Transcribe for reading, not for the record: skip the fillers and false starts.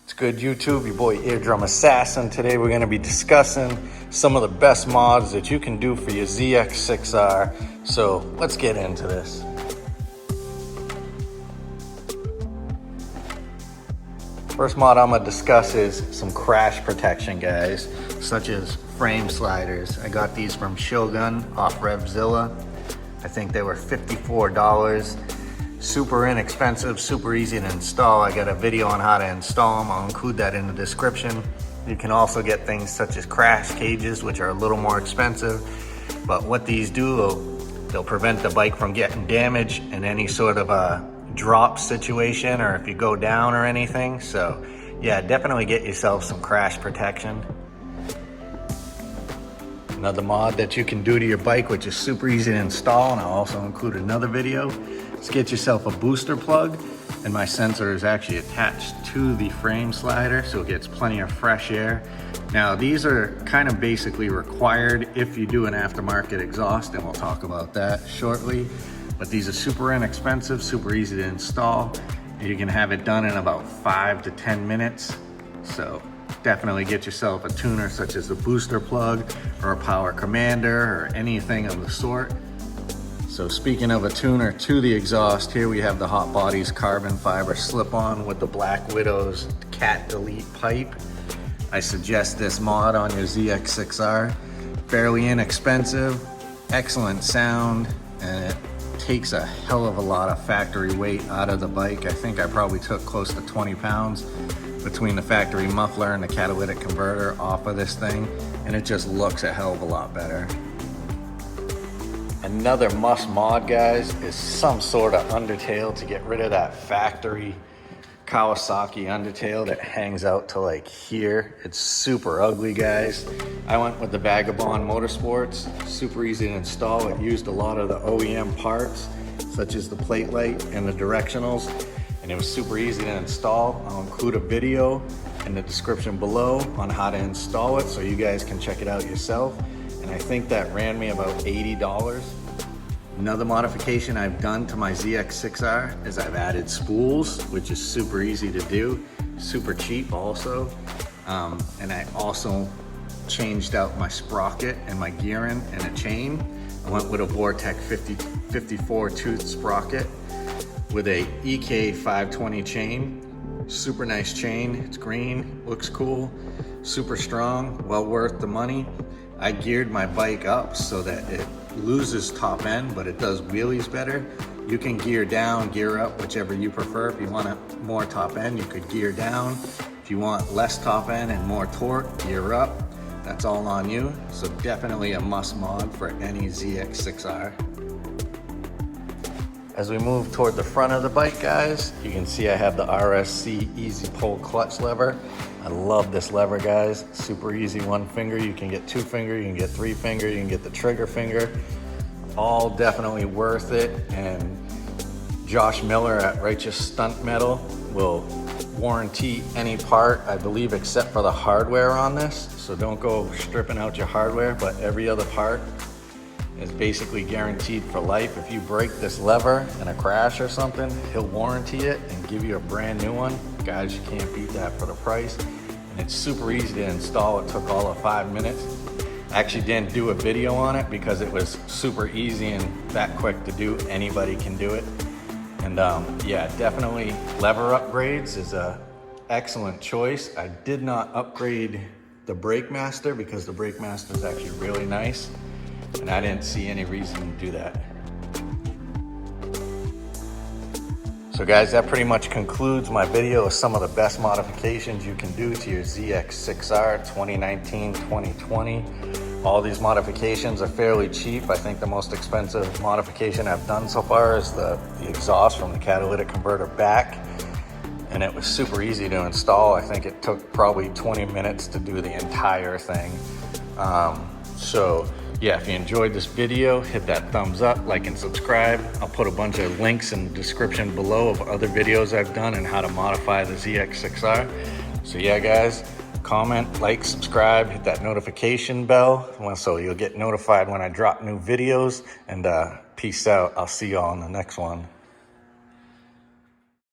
It's good, YouTube. Your boy Eardrum Assassin. Today we're going to be discussing some of the best mods that you can do for your ZX6R. So let's get into this. First mod I'm going to discuss is some crash protection, guys, such as frame sliders. I got these from Shogun off Revzilla. I think they were $54. Super inexpensive, super easy to install. I got a video on how to install them. I'll include that in the description. You can also get things such as crash cages, which are a little more expensive. But what these do, they'll prevent the bike from getting damaged in any sort of a drop situation or if you go down or anything. So yeah, definitely get yourself some crash protection. Another mod that you can do to your bike, which is super easy to install, and I'll also include another video, is get yourself a booster plug. And my sensor is actually attached to the frame slider, so it gets plenty of fresh air. Now, these are kind of basically required if you do an aftermarket exhaust, and we'll talk about that shortly. But these are super inexpensive, super easy to install. And you can have it done in about 5 to 10 minutes. So definitely get yourself a tuner such as a booster plug or a power commander or anything of the sort. So speaking of a tuner to the exhaust, here we have the Hot Bodies carbon fiber slip-on with the Black Widow's cat delete pipe. I suggest this mod on your ZX6R. Fairly inexpensive, excellent sound, and it takes a hell of a lot of factory weight out of the bike. I think I probably took close to 20 pounds between the factory muffler and the catalytic converter off of this thing, and it just looks a hell of a lot better. Another must mod, guys, is some sort of undertail to get rid of that factory Kawasaki undertail that hangs out to like here. It's super ugly, guys. I went with the Vagabond Motorsports. Super easy to install. It used a lot of the OEM parts, such as the plate light and the directionals, and it was super easy to install. I'll include a video in the description below on how to install it so you guys can check it out yourself. And I think that ran me about $80. Another modification I've done to my ZX6R is I've added spools, which is super easy to do, super cheap also. And I also changed out my sprocket and my gearing and a chain. I went with a Vortex 54 tooth sprocket with a EK 520 chain. Super nice chain, it's green, looks cool, super strong, well worth the money. I geared my bike up so that it loses top end, but it does wheelies better. You can gear down, gear up, whichever you prefer. If you want more top end, you could gear down. If you want less top end and more torque, gear up. That's all on you. So definitely a must mod for any ZX6R. As we move toward the front of the bike, guys, you can see I have the RSC easy pull clutch lever. I love this lever, guys. Super easy, one finger. You can get 2 finger, you can get 3 finger, you can get the trigger finger. All definitely worth it. And Josh Miller at Righteous Stunt Metal will warranty any part, I believe, except for the hardware on this. So don't go stripping out your hardware, but every other part is basically guaranteed for life. If you break this lever in a crash or something, he'll warranty it and give you a brand new one. Guys, you can't beat that for the price. And it's super easy to install. It took all of 5 minutes. I actually didn't do a video on it because it was super easy and that quick to do. Anybody can do it. And yeah, definitely lever upgrades is a excellent choice. I did not upgrade the Brake Master because the Brake Master is actually really nice, and I didn't see any reason to do that. So guys, that pretty much concludes my video of some of the best modifications you can do to your ZX6R 2019-2020. All these modifications are fairly cheap. I think the most expensive modification I've done so far is the exhaust from the catalytic converter back. And it was super easy to install. I think it took probably 20 minutes to do the entire thing. So yeah, if you enjoyed this video, hit that thumbs up, like and subscribe. I'll put a bunch of links in the description below of other videos I've done and how to modify the ZX6R. So yeah, guys, comment, like, subscribe, hit that notification bell so you'll get notified when I drop new videos. And peace out. I'll see y'all on the next one.